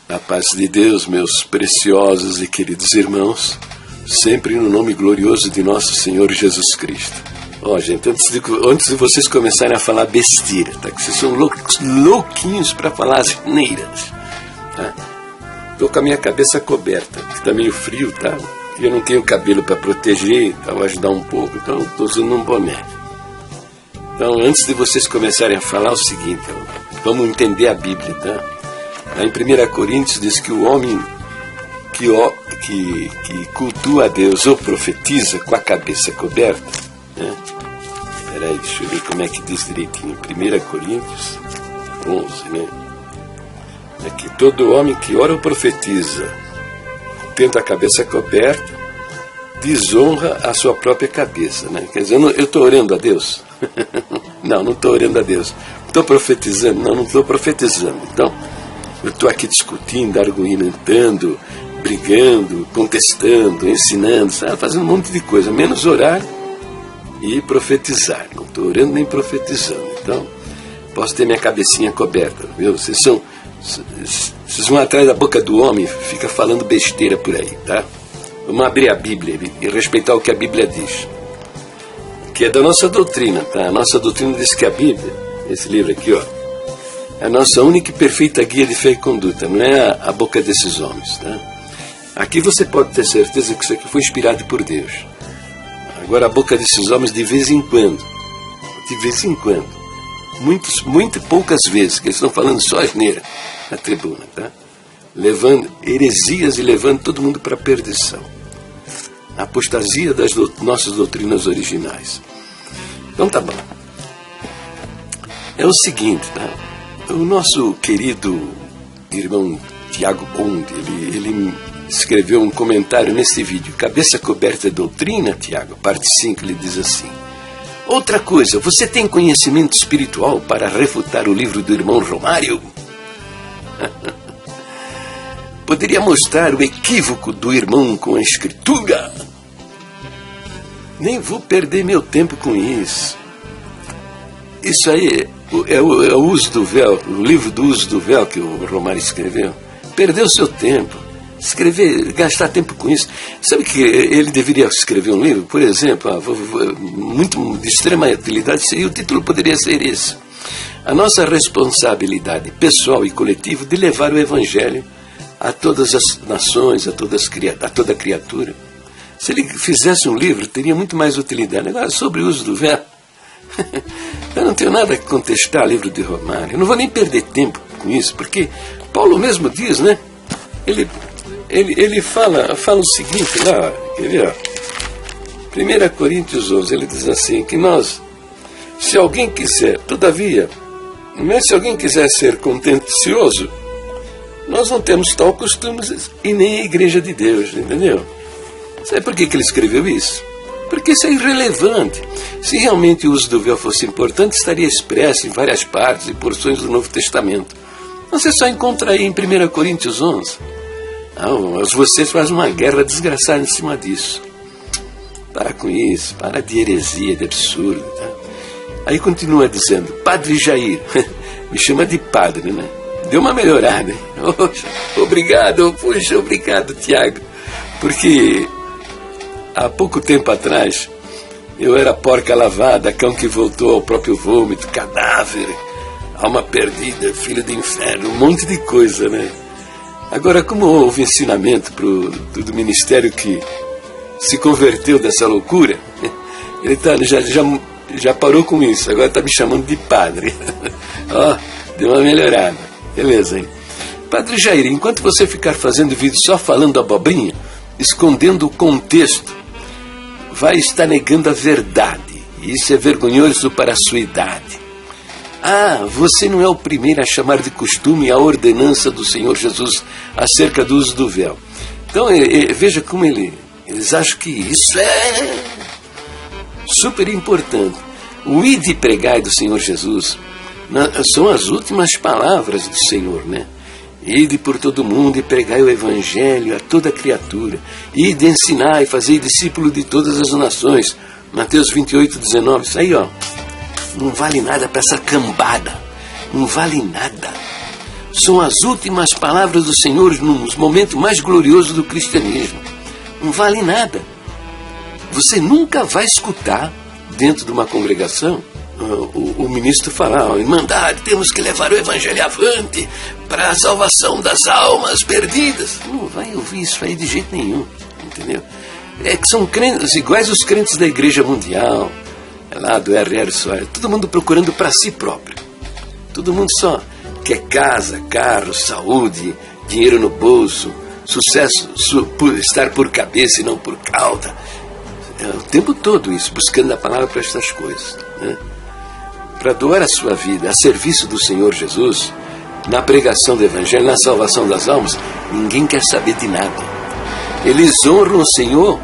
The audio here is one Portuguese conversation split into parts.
A paz de Deus, meus preciosos e queridos irmãos, sempre no nome glorioso de nosso Senhor Jesus Cristo. Ó, gente, antes de vocês começarem a falar besteira, tá? Que vocês são louquinhos para falar as neiras, tá? Tô com a minha cabeça coberta, que tá meio frio, tá? E eu não tenho cabelo para proteger, tá? Vou ajudar um pouco, então tô usando um boné. Então, antes de vocês começarem a falar, é o seguinte, vamos entender a Bíblia, tá? Lá em 1 Coríntios diz que o homem que cultua a Deus ou profetiza com a cabeça coberta, né? Peraí, deixa eu ver como é que diz direitinho. 1 Coríntios 11, né? É que todo homem que ora ou profetiza tendo a cabeça coberta desonra a sua própria cabeça, né? Quer dizer, eu estou orando a Deus? Não estou orando a Deus. Estou profetizando? Não estou profetizando. Então, eu estou aqui discutindo, argumentando, brigando, contestando, ensinando, sabe? Fazendo um monte de coisa, menos orar e profetizar. Não estou orando nem profetizando. Então, posso ter minha cabecinha coberta, viu? Vocês vão atrás da boca do homem e ficam falando besteira por aí, tá? Vamos abrir a Bíblia e respeitar o que a Bíblia diz, que é da nossa doutrina, tá? A nossa doutrina diz que a Bíblia, esse livro aqui, ó, é a nossa única e perfeita guia de fé e conduta, não é a boca desses homens, tá? Aqui você pode ter certeza que isso aqui foi inspirado por Deus. Agora a boca desses homens de vez em quando, muito poucas vezes, que eles estão falando só asneira na tribuna, tá? Levando heresias e levando todo mundo para a perdição. A apostasia das nossas doutrinas originais. Então tá bom. É o seguinte, tá? O nosso querido irmão Tiago Bond, ele escreveu um comentário nesse vídeo, Cabeça Coberta Doutrina, Tiago, parte 5, ele diz assim: outra coisa, você tem conhecimento espiritual para refutar o livro do irmão Romário? Poderia mostrar o equívoco do irmão com a escritura? Nem vou perder meu tempo com isso. Isso aí é o uso do véu, o livro do uso do véu que o Romário escreveu. Perdeu seu tempo. Gastar tempo com isso. Sabe que ele deveria escrever um livro, por exemplo, muito de extrema utilidade, e o título poderia ser esse: a nossa responsabilidade pessoal e coletiva de levar o Evangelho a todas as nações, a toda criatura. Se ele fizesse um livro, teria muito mais utilidade. Agora, sobre o uso do véu, eu não tenho nada a contestar o livro de Romário. Eu não vou nem perder tempo com isso, porque Paulo mesmo diz, né? Ele fala o seguinte lá, quer ver, ó? 1 Coríntios 11, ele diz assim, que nós, se alguém quiser, todavia, mas se alguém quiser ser contencioso, nós não temos tal costume e nem a igreja de Deus, entendeu? Sabe por que ele escreveu isso? Porque isso é irrelevante. Se realmente o uso do véu fosse importante, estaria expresso em várias partes e porções do Novo Testamento. Você só encontra aí em 1 Coríntios 11. Não, mas vocês fazem uma guerra desgraçada em cima disso. Para com isso, para de heresia, de absurdo. Tá? Aí continua dizendo, Padre Jair, me chama de padre, né? Deu uma melhorada, hein? Obrigado, Tiago. Porque há pouco tempo atrás, eu era porca lavada, cão que voltou ao próprio vômito, cadáver, alma perdida, filho do inferno, um monte de coisa, né? Agora, como houve ensinamento do ministério que se converteu dessa loucura, ele já parou com isso, agora está me chamando de padre. Ó, deu uma melhorada. Beleza, hein? Padre Jair, enquanto você ficar fazendo vídeo só falando abobrinha, escondendo o contexto, vai estar negando a verdade. E isso é vergonhoso para a sua idade. Ah, você não é o primeiro a chamar de costume a ordenança do Senhor Jesus acerca do uso do véu. Então, veja como eles acham que isso é super importante. O ide e pregai do Senhor Jesus são as últimas palavras do Senhor, né? Ide por todo mundo e pregai o Evangelho a toda criatura. Ide ensinar e fazei discípulo de todas as nações. Mateus 28, 19. Isso aí, ó. Não vale nada para essa cambada. Não vale nada. são as últimas palavras do Senhor nos momentos mais gloriosos do cristianismo. Não vale nada. Você nunca vai escutar, dentro de uma congregação, o ministro falar: Irmandade, temos que levar o evangelho avante para a salvação das almas perdidas. Não vai ouvir isso aí de jeito nenhum, entendeu? É que são crentes iguais os crentes da Igreja Mundial, lá do R.R. Soares, todo mundo procurando para si próprio. Todo mundo só quer casa, carro, saúde, dinheiro no bolso, sucesso, estar por cabeça e não por cauda. É o tempo todo isso, buscando a palavra para estas coisas, né? Para doar a sua vida a serviço do Senhor Jesus, na pregação do Evangelho, na salvação das almas, ninguém quer saber de nada. Eles honram o Senhor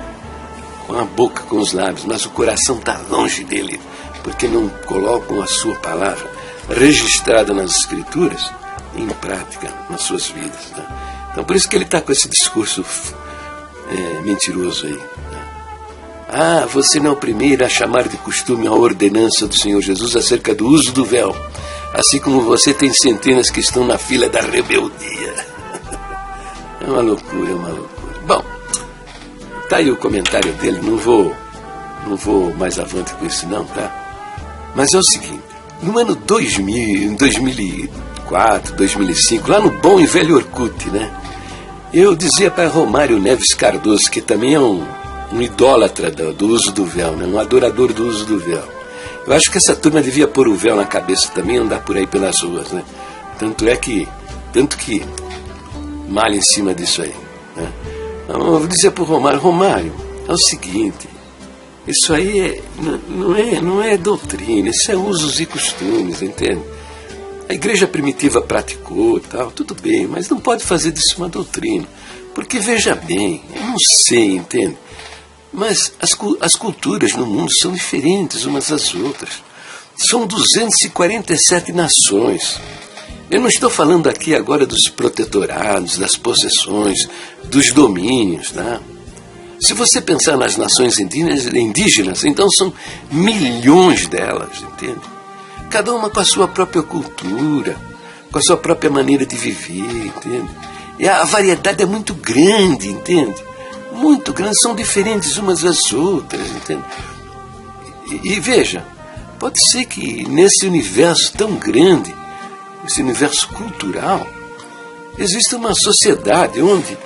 com a boca, com os lábios, mas o coração está longe dele, porque não colocam a sua palavra registrada nas Escrituras em prática nas suas vidas, né? Então por isso que ele está com esse discurso mentiroso aí, né? Ah, você não é o primeiro a chamar de costume a ordenança do Senhor Jesus acerca do uso do véu, assim como você tem centenas que estão na fila da rebeldia. É uma loucura, é uma loucura. Bom, tá aí o comentário dele, não vou mais avante com isso não, tá? Mas é o seguinte, no ano 2000, em 2004, 2005, lá no bom e velho Orkut, né? Eu dizia para Romário Neves Cardoso, que também é um idólatra do uso do véu, né? Um adorador do uso do véu. Eu acho que essa turma devia pôr o véu na cabeça também e andar por aí pelas ruas, né? Tanto que malha em cima disso aí, né? Eu vou dizer para o Romário, é o seguinte, isso aí não é doutrina, isso é usos e costumes, entende? A igreja primitiva praticou, tal, tudo bem, mas não pode fazer disso uma doutrina, porque veja bem, eu não sei, entende? Mas as culturas no mundo são diferentes umas das outras. São 247 nações. Eu não estou falando aqui agora dos protetorados, das possessões, dos domínios, né? Se você pensar nas nações indígenas, então são milhões delas, entende? Cada uma com a sua própria cultura, com a sua própria maneira de viver, entende? E a variedade é muito grande, entende? Muito grande, são diferentes umas das outras, entende? E veja, pode ser que nesse universo tão grande, esse universo cultural, existe uma sociedade onde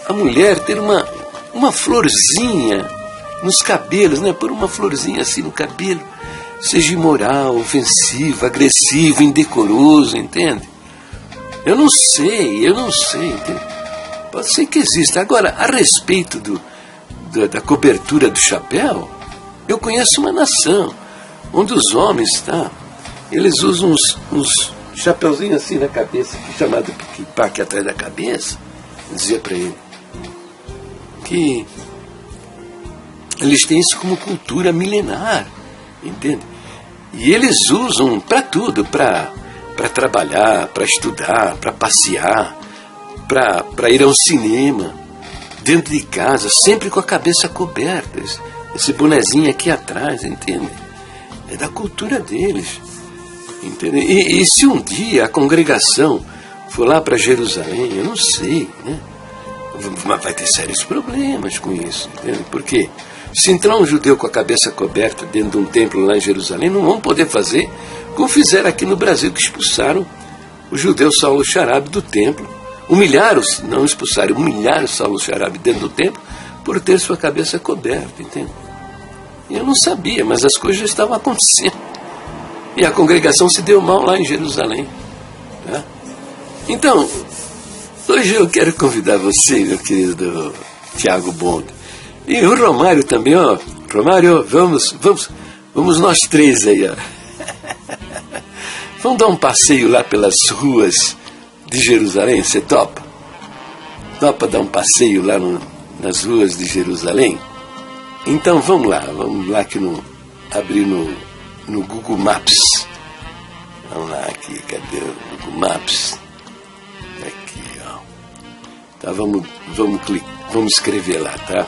a mulher ter uma florzinha nos cabelos, né? Pôr uma florzinha assim no cabelo, seja imoral, ofensivo, agressivo, indecoroso, entende? Eu não sei, entende? Pode ser que exista. Agora, a respeito da cobertura do chapéu, eu conheço uma nação onde os homens, tá? Eles usam uns chapeuzinho assim na cabeça, chamado piquipá, aqui atrás da cabeça. Eu dizia para ele que eles têm isso como cultura milenar, entende? E eles usam para tudo, para trabalhar, para estudar, para passear, para ir ao cinema, dentro de casa, sempre com a cabeça coberta, esse bonezinho aqui atrás, entende? É da cultura deles. Entende? E se um dia a congregação for lá para Jerusalém, eu não sei, né? Mas vai ter sérios problemas com isso, entende? Porque se entrar um judeu com a cabeça coberta dentro de um templo lá em Jerusalém, não vão poder fazer como fizeram aqui no Brasil, que expulsaram o judeu Saulo Charabe do templo, humilharam Saulo Charabe dentro do templo por ter sua cabeça coberta, entende? E eu não sabia, mas as coisas já estavam acontecendo. E a congregação se deu mal lá em Jerusalém, tá? Então, hoje eu quero convidar você, meu querido Tiago Bond, e o Romário também, ó. Romário, vamos nós três aí, ó. Vamos dar um passeio lá pelas ruas de Jerusalém, você topa? Topa dar um passeio lá nas ruas de Jerusalém? Então vamos lá que abrir no Google Maps. Vamos lá aqui, cadê o Google Maps? Aqui, ó. Tá, vamos escrever lá, tá?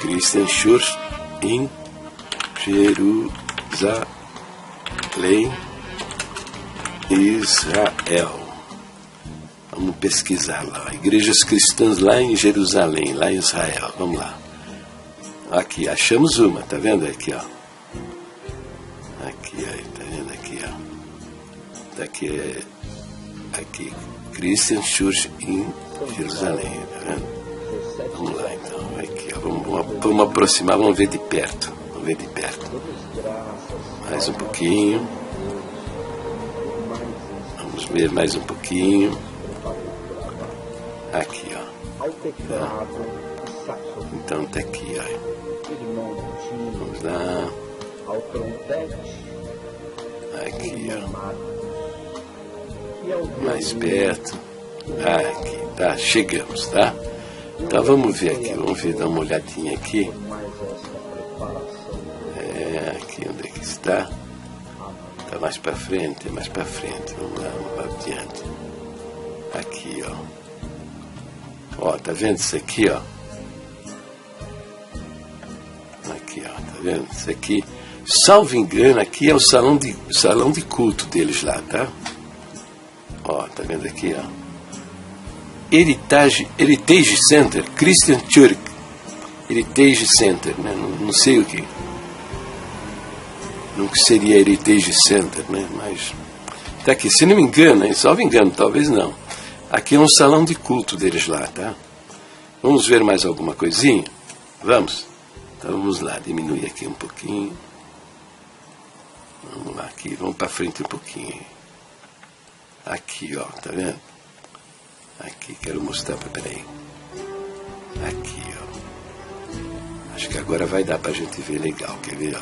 Christian Church em Jerusalém, Israel. Vamos pesquisar lá. Igrejas cristãs lá em Jerusalém, lá em Israel. Vamos lá. Aqui, achamos uma, tá vendo aqui, ó? Aqui, aí, tá vendo aqui, ó? Daqui aqui, Christian Church em Jerusalém, tá vendo? Vamos lá, então, aqui, ó. Vamos aproximar, vamos ver de perto. Vamos ver de perto. Mais um pouquinho. Vamos ver mais um pouquinho. Aqui, ó. Então tá aqui, ó. Vamos lá. Aqui, ó. Mais perto. Aqui, tá? Chegamos, tá? Então vamos ver aqui, dar uma olhadinha aqui. Aqui onde é que está? Tá mais para frente, Vamos lá, vamos adiante. Aqui, ó. Ó, tá vendo isso aqui, ó? Aqui, ó, tá vendo? Isso aqui, salvo engano, aqui é o salão de culto deles lá, tá? Ó, tá vendo aqui, ó? Heritage Center, Christian Church, Heritage Center, né? Não sei o que. Não que seria Heritage Center, né? Mas tá aqui, se não me engano, hein? Salvo engano, talvez não. Aqui é um salão de culto deles lá, tá? Vamos ver mais alguma coisinha? Vamos? Então vamos lá, diminuir aqui um pouquinho. Vamos lá, aqui, vamos para frente um pouquinho. Aqui, ó, tá vendo? Aqui, quero mostrar, peraí. Aqui, ó. Acho que agora vai dar pra gente ver legal, quer ver, ó?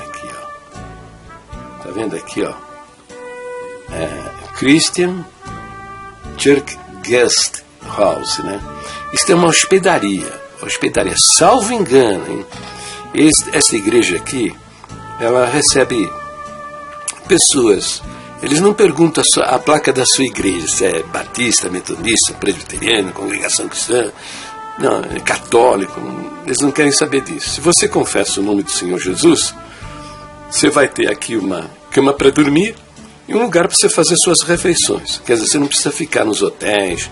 Aqui, ó. Tá vendo aqui, ó? Christian Church Guest House, né? Isso é uma hospedaria, salvo engano, hein? Essa igreja aqui, ela recebe pessoas. Eles não perguntam a placa da sua igreja, se é batista, metodista, presbiteriano, congregação cristã, não, é católico. Eles não querem saber disso. Se você confessa o nome do Senhor Jesus, você vai ter aqui uma cama para dormir e um lugar para você fazer suas refeições. Quer dizer, você não precisa ficar nos hotéis,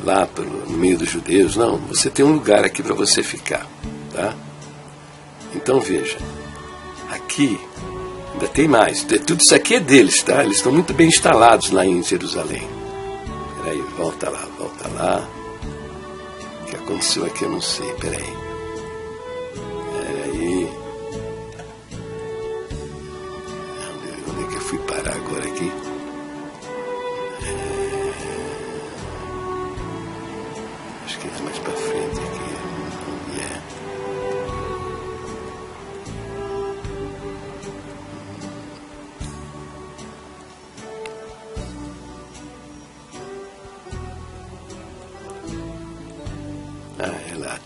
lá no meio dos judeus, não. Você tem um lugar aqui para você ficar, tá? Então veja, aqui ainda tem mais. Tudo isso aqui é deles, tá? Eles estão muito bem instalados lá em Jerusalém. Peraí, volta lá. O que aconteceu aqui eu não sei, peraí. Onde é que eu fui parar agora aqui? Acho que é mais pra frente aqui.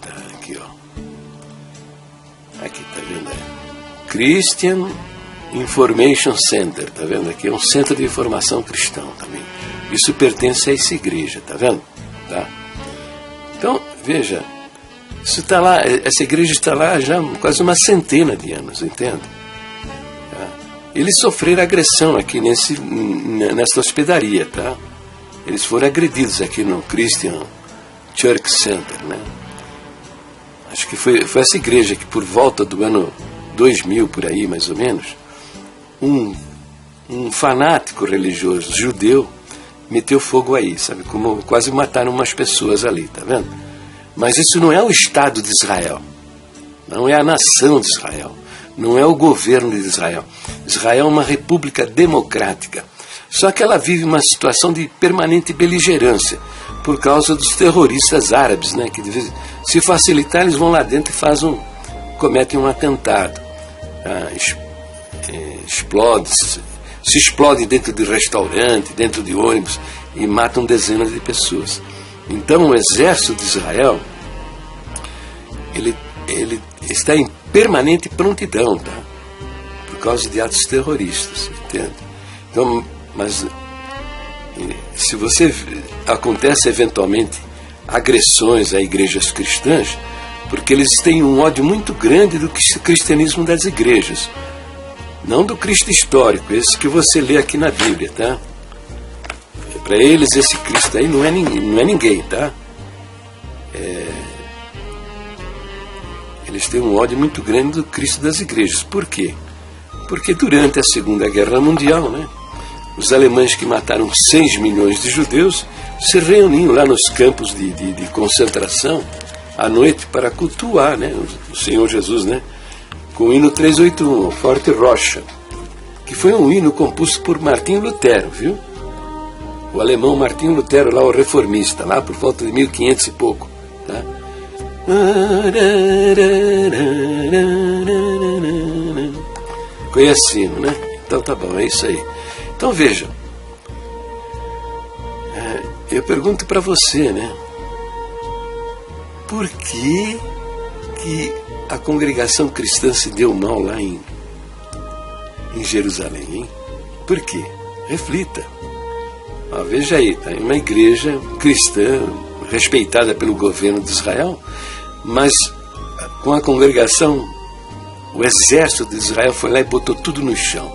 Tá aqui, ó. Aqui, tá vendo? Christian Information Center, tá vendo aqui? É um centro de informação cristão também. Isso pertence a essa igreja, tá vendo? Tá? Então, veja, isso tá lá, essa igreja está lá já há quase uma centena de anos, entende? Tá? Eles sofreram agressão aqui nessa hospedaria, tá? Eles foram agredidos aqui no Christian Church Center, né? Acho que foi essa igreja que por volta do ano 2000, por aí mais ou menos, um fanático religioso judeu meteu fogo aí, sabe? Como quase mataram umas pessoas ali, tá vendo? Mas isso não é o Estado de Israel, não é a nação de Israel, não é o governo de Israel. Israel é uma república democrática, só que ela vive uma situação de permanente beligerância por causa dos terroristas árabes, né? Que se facilitar eles vão lá dentro e cometem um atentado, se explodem dentro de restaurante, dentro de ônibus e matam dezenas de pessoas. Então o exército de Israel ele está em permanente prontidão, tá? Por causa de atos terroristas, entende? Então, mas se você acontece eventualmente agressões a igrejas cristãs, porque eles têm um ódio muito grande do cristianismo das igrejas, não do Cristo histórico, esse que você lê aqui na Bíblia, tá? Para eles esse Cristo aí não é ninguém, tá? Eles têm um ódio muito grande do Cristo das igrejas. Por quê? Porque durante a Segunda Guerra Mundial, né, os alemães que mataram 6 milhões de judeus se reuniam lá nos campos de concentração à noite para cultuar, né, o Senhor Jesus, né, com o hino 381, o Forte Rocha, que foi um hino composto por Martinho Lutero, viu? O alemão Martinho Lutero, lá o reformista, lá por volta de 1500 e pouco, tá? Conhece hino, né? Então tá bom, é isso aí. Então veja, eu pergunto para você, né? Por que a congregação cristã se deu mal lá em Jerusalém, hein? Por quê? Reflita. Veja aí, tá? Uma igreja cristã respeitada pelo governo de Israel, mas com a congregação, o exército de Israel foi lá e botou tudo no chão,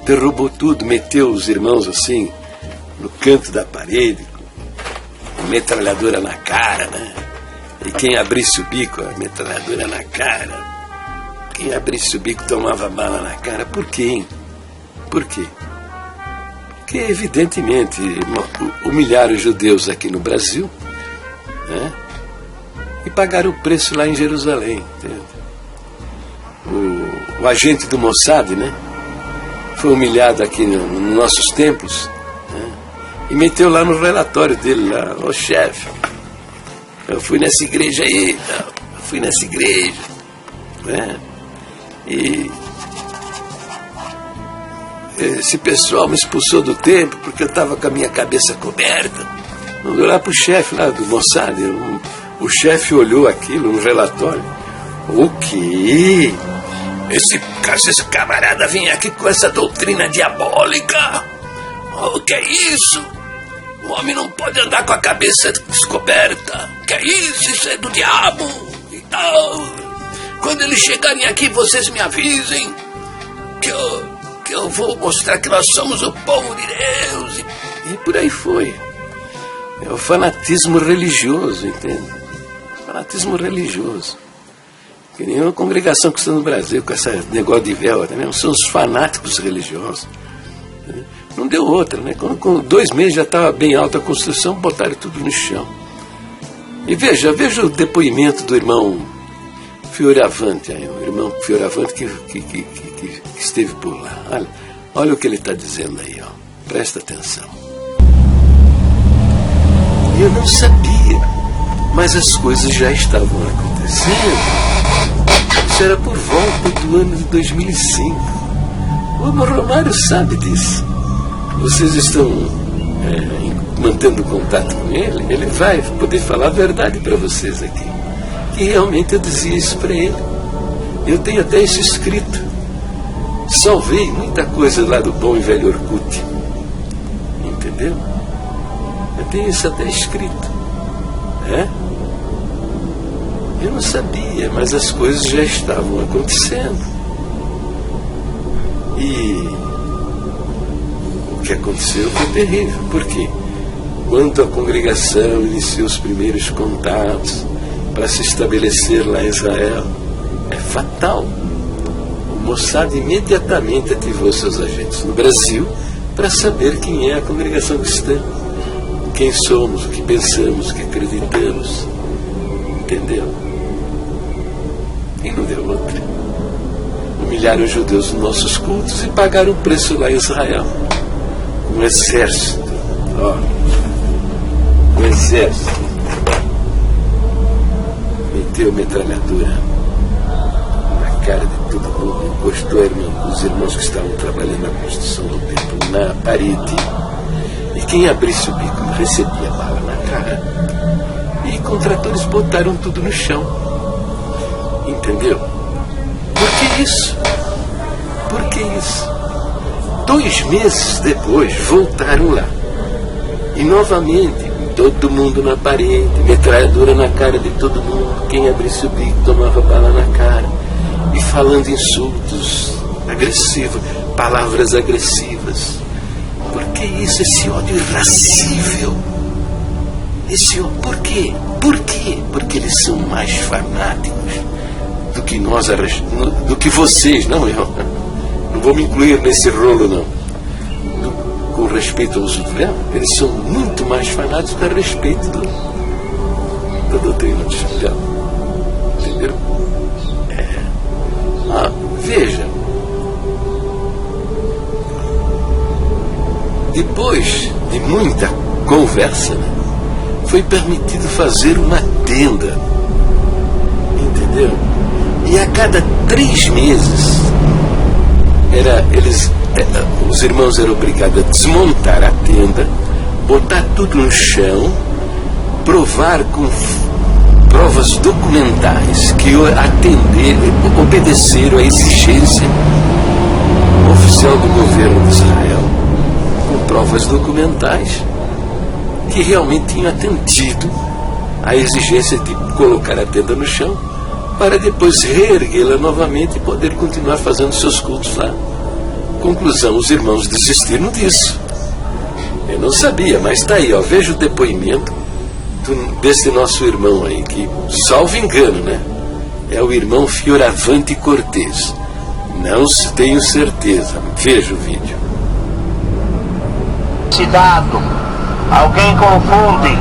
derrubou tudo, meteu os irmãos assim no canto da parede, com metralhadora na cara, né? E quem abrisse o bico, a metralhadora na cara, quem abrisse o bico tomava bala na cara. Por quê, hein? Por quê? Porque, evidentemente, humilharam os judeus aqui no Brasil, né? E pagaram o preço lá em Jerusalém. O agente do Mossad, né, foi humilhado aqui nos nossos templos, né? E meteu lá no relatório dele, lá, ô chefe, eu fui nessa igreja aí, né? E esse pessoal me expulsou do templo porque eu estava com a minha cabeça coberta. Mandou lá para o chefe lá do Mossad. O chefe olhou aquilo no relatório. O quê? Esse camarada vem aqui com essa doutrina diabólica? O que é isso? O homem não pode andar com a cabeça descoberta. Que é isso? Isso é do diabo e tal. Quando eles chegarem aqui, vocês me avisem que eu vou mostrar que nós somos o povo de Deus. E por aí foi. É o fanatismo religioso, entende? Fanatismo religioso. Que nem uma congregação que está no Brasil com esse negócio de véu, né? São os fanáticos religiosos. Não deu outra, né? Com 2 meses já estava bem alta a construção, botaram tudo no chão. E veja o depoimento do irmão Fioravante, o irmão Fioravante que esteve por lá. Olha o que ele está dizendo aí, ó. Presta atenção. Eu não sabia, mas as coisas já estavam acontecendo. Isso era por volta do ano de 2005. O Romário sabe disso. Vocês estão mantendo contato com ele, ele vai poder falar a verdade para vocês aqui. Que realmente eu dizia isso para ele. Eu tenho até isso escrito. Salvei muita coisa lá do bom e velho Orkut. Entendeu? Eu tenho isso até escrito. Eu não sabia, mas as coisas já estavam acontecendo. E o que aconteceu foi terrível. Por quê? Quando a congregação iniciou os primeiros contatos para se estabelecer lá em Israel, é fatal. O Mossad imediatamente ativou seus agentes no Brasil para saber quem é a congregação cristã, quem somos, o que pensamos, o que acreditamos. Entendeu? E não deu outra. Humilharam os judeus nos nossos cultos e pagaram o preço lá em Israel. Um exército. Um exército. Meteu metralhadora na cara de todo mundo, encostou os irmãos que estavam trabalhando na construção do templo na parede. E quem abrisse o bico recebia bala na cara. E contratores botaram tudo no chão. Entendeu? Por que isso? Por que isso? 2 meses depois voltaram lá. E novamente todo mundo na parede, metralhadora na cara de todo mundo. Quem abrisse o bico tomava bala na cara. E falando insultos agressivos, palavras agressivas. Por que isso, esse ódio irracível? Esse ódio, por quê? Por quê? Porque eles são mais fanáticos do que nós, do que vocês, não eu. Não vou me incluir nesse rolo, não. Com respeito ao uso do véu, eles são muito mais fanáticos a respeito da doutrina do véu. Entenderam? Veja, depois de muita conversa, né, foi permitido fazer uma tenda, entendeu? E a cada 3 meses os irmãos eram obrigados a desmontar a tenda, botar tudo no chão, provar com provas documentais que obedeceram à exigência oficial do governo de Israel, com provas documentais que realmente tinham atendido à exigência de colocar a tenda no chão para depois reerguê-la novamente e poder continuar fazendo seus cultos lá. Conclusão, os irmãos desistiram disso. Eu não sabia, mas está aí, ó, veja o depoimento desse nosso irmão aí, que, salvo engano, né, é o irmão Fioravante Cortez. Não tenho certeza. Veja o vídeo. Cidado. Alguém confunde.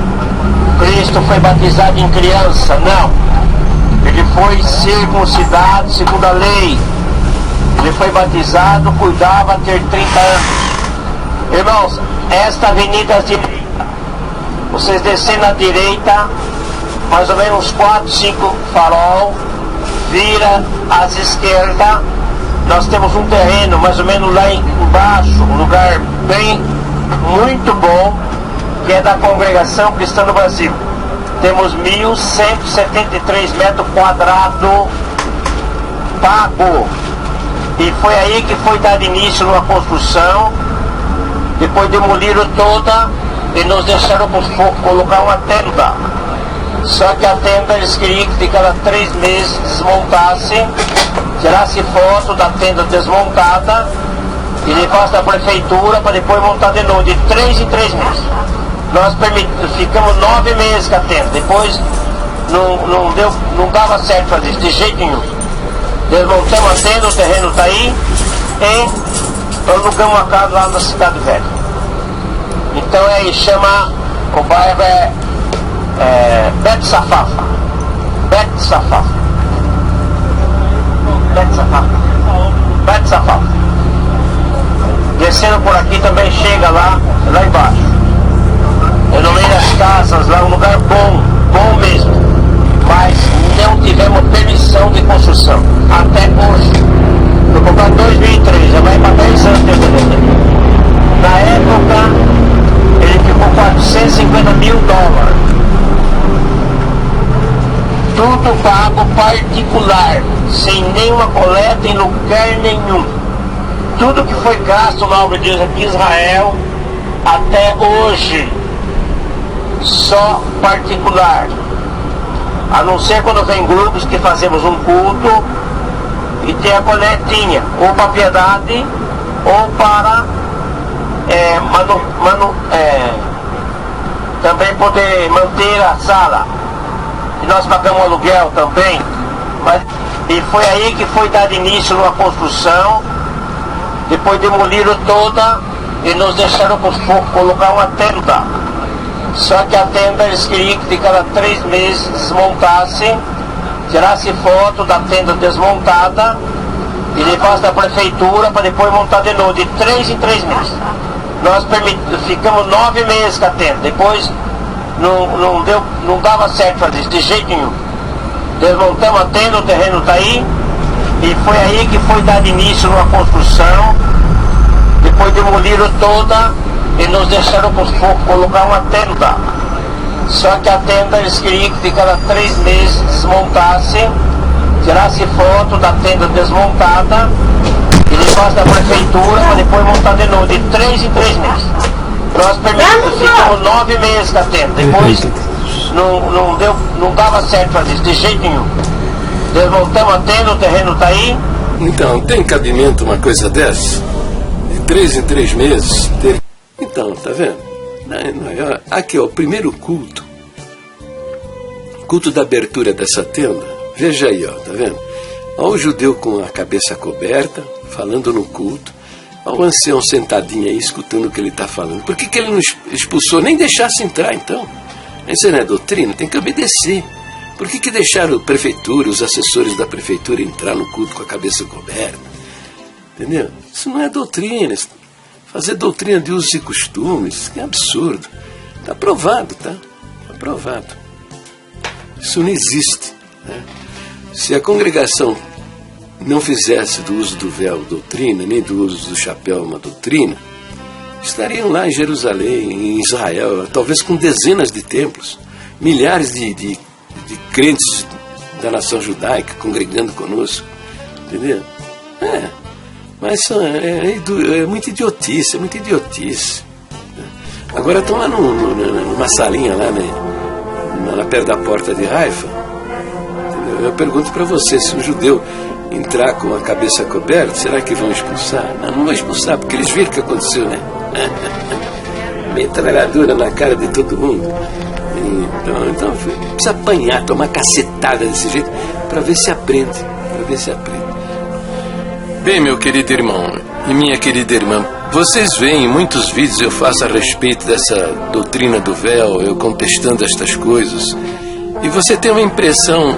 Cristo foi batizado em criança. Não. Ele foi circuncidado segundo a lei. Ele foi batizado, cuidava ter 30 anos. Irmãos, esta avenida à direita, vocês descem na direita, mais ou menos 4, 5 farol, vira à esquerda, nós temos um terreno mais ou menos lá embaixo, um lugar bem, muito bom, que é da Congregação Cristã do Brasil. Temos 1.173 metros quadrados pago. E foi aí que foi dado início numa construção. Depois demoliram toda e nos deixaram colocar uma tenda. Só que a tenda eles queriam que de cada 3 meses desmontasse, tirasse foto da tenda desmontada e levasse da prefeitura para depois montar de novo, de 3 em 3 meses. Nós ficamos 9 meses com a tenda. Depois não dava certo fazer isso, de jeito nenhum. Desmontamos a tenda, o terreno está aí, e alugamos uma casa lá na Cidade Velha. Então aí chama, o bairro Bet Safafa. Bet Safafa. Bet Safafa. Bet Safafa. Descendo por aqui também chega lá embaixo. Eu não meio das casas lá, um lugar bom mesmo. Mas não tivemos permissão de construção até hoje. Foi comprado em 2003, já vai para 10 anos de poder. Na época, ele ficou $450 mil. Tudo pago particular, sem nenhuma coleta em lugar nenhum. Tudo que foi gasto na obra de Deus aqui em Israel, até hoje, só particular. A não ser quando vem grupos que fazemos um culto e tem a coletinha, ou para piedade, ou para também poder manter a sala. E nós pagamos aluguel também. E foi aí que foi dado início numa construção. Depois demoliram toda e nos deixaram colocar uma tenda. Só que a tenda eles queriam que de cada 3 meses desmontasse, tirasse foto da tenda desmontada e levasse da prefeitura para depois montar de novo, de 3 em 3 meses. Nós ficamos 9 meses com a tenda. Depois não dava certo fazer isso, de jeito nenhum. Desmontamos a tenda, o terreno está aí, e foi aí que foi dado início numa construção. Depois demoliram toda e nos deixaram colocar uma tenda. Só que a tenda eles queriam que de cada 3 meses desmontasse, tirasse foto da tenda desmontada e levasse da prefeitura para depois montar de novo, de 3 em 3 meses. Nós ficamos 9 meses na tenda. Depois não dava certo fazer isso, de jeito nenhum. Desmontamos a tenda, o terreno está aí. Então, tem cabimento uma coisa dessa? De 3 em 3 meses? Então, tá vendo? Aqui, ó, o primeiro culto. Culto da abertura dessa tenda. Veja aí, ó, tá vendo? Ó, o judeu com a cabeça coberta, falando no culto. Ó, o ancião sentadinho aí, escutando o que ele está falando. Por que ele não expulsou, nem deixasse entrar, então? Isso não é doutrina? Tem que obedecer. Por que deixaram a prefeitura, os assessores da prefeitura entrar no culto com a cabeça coberta? Entendeu? Isso não é doutrina. Fazer doutrina de usos e costumes, que é absurdo. Está aprovado, tá? Está aprovado. Isso não existe, né? Se a congregação não fizesse do uso do véu doutrina, nem do uso do chapéu uma doutrina, estariam lá em Jerusalém, em Israel, talvez com dezenas de templos, milhares de crentes da nação judaica congregando conosco, entendeu? Mas é muita idiotice, Agora estão lá numa salinha lá perto da porta de Haifa, entendeu? Eu pergunto para você, se um judeu entrar com a cabeça coberta, será que vão expulsar? Não vão expulsar, porque eles viram o que aconteceu, né? Metralhadora na cara de todo mundo. Então precisa apanhar, tomar cacetada desse jeito, para ver se aprende. Bem, meu querido irmão e minha querida irmã, vocês veem muitos vídeos eu faço a respeito dessa doutrina do véu, eu contestando estas coisas, e você tem uma impressão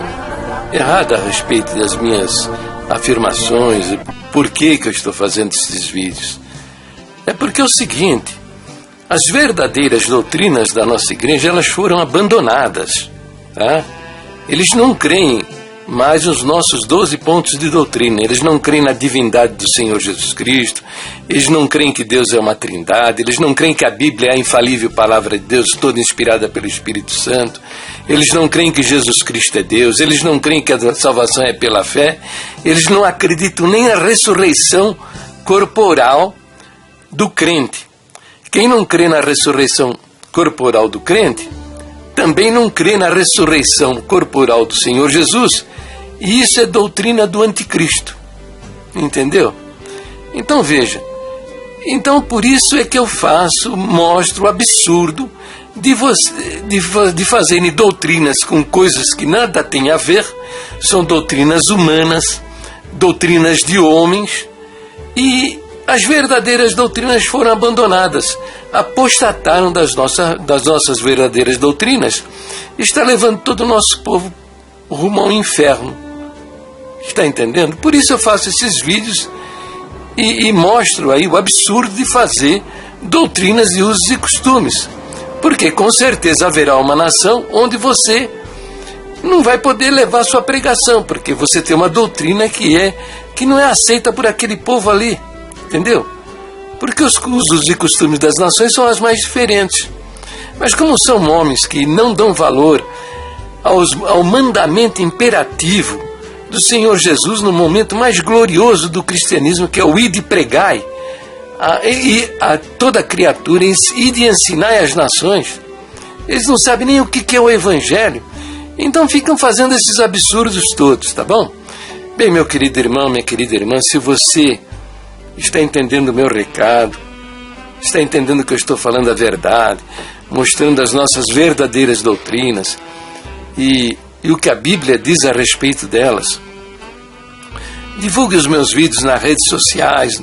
errada a respeito das minhas afirmações e por que eu estou fazendo esses vídeos. É porque é o seguinte: as verdadeiras doutrinas da nossa igreja, elas foram abandonadas, tá? Eles não creem mais nos nossos 12 pontos de doutrina. Eles não creem na divindade do Senhor Jesus Cristo. Eles não creem que Deus é uma trindade. Eles não creem que a Bíblia é a infalível palavra de Deus, toda inspirada pelo Espírito Santo. Eles não creem que Jesus Cristo é Deus. Eles não creem que a salvação é pela fé. Eles não acreditam nem na ressurreição corporal do crente. Quem não crê na ressurreição corporal do crente, também não crê na ressurreição corporal do Senhor Jesus, e isso é doutrina do anticristo. Entendeu? Então veja, por isso é que eu mostro o absurdo de fazerem doutrinas com coisas que nada tem a ver, são doutrinas humanas, doutrinas de homens, e as verdadeiras doutrinas foram abandonadas, apostataram das nossas verdadeiras doutrinas, está levando todo o nosso povo rumo ao inferno. Está entendendo? Por isso eu faço esses vídeos e mostro aí o absurdo de fazer doutrinas de usos e costumes, porque com certeza haverá uma nação onde você não vai poder levar sua pregação, porque você tem uma doutrina que não é aceita por aquele povo ali. Entendeu? Porque os usos e costumes das nações são as mais diferentes. Mas como são homens que não dão valor ao mandamento imperativo do Senhor Jesus no momento mais glorioso do cristianismo, que é o ide e pregai a toda criatura, ide e ensinai às nações, eles não sabem nem o que é o Evangelho, então ficam fazendo esses absurdos todos, tá bom? Bem, meu querido irmão, minha querida irmã, se você está entendendo o meu recado, está entendendo que eu estou falando a verdade, mostrando as nossas verdadeiras doutrinas e o que a Bíblia diz a respeito delas, divulgue os meus vídeos nas redes sociais,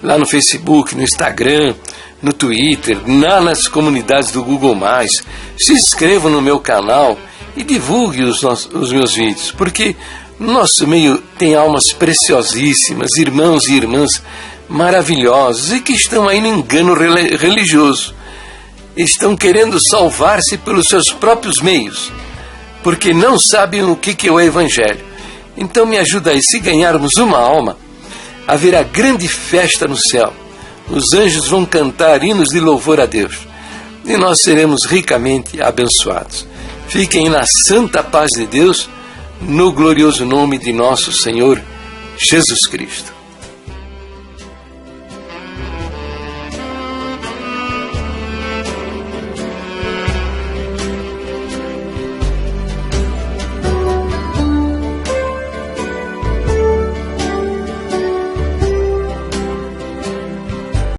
lá no Facebook, no Instagram, no Twitter, nas comunidades do Google+, se inscreva no meu canal e divulgue os meus vídeos, porque no nosso meio tem almas preciosíssimas, irmãos e irmãs maravilhosos e que estão aí no engano religioso. Estão querendo salvar-se pelos seus próprios meios, porque não sabem o que é o Evangelho. Então me ajuda aí, se ganharmos uma alma, haverá grande festa no céu. Os anjos vão cantar hinos de louvor a Deus e nós seremos ricamente abençoados. Fiquem na santa paz de Deus, no glorioso nome de nosso Senhor Jesus Cristo.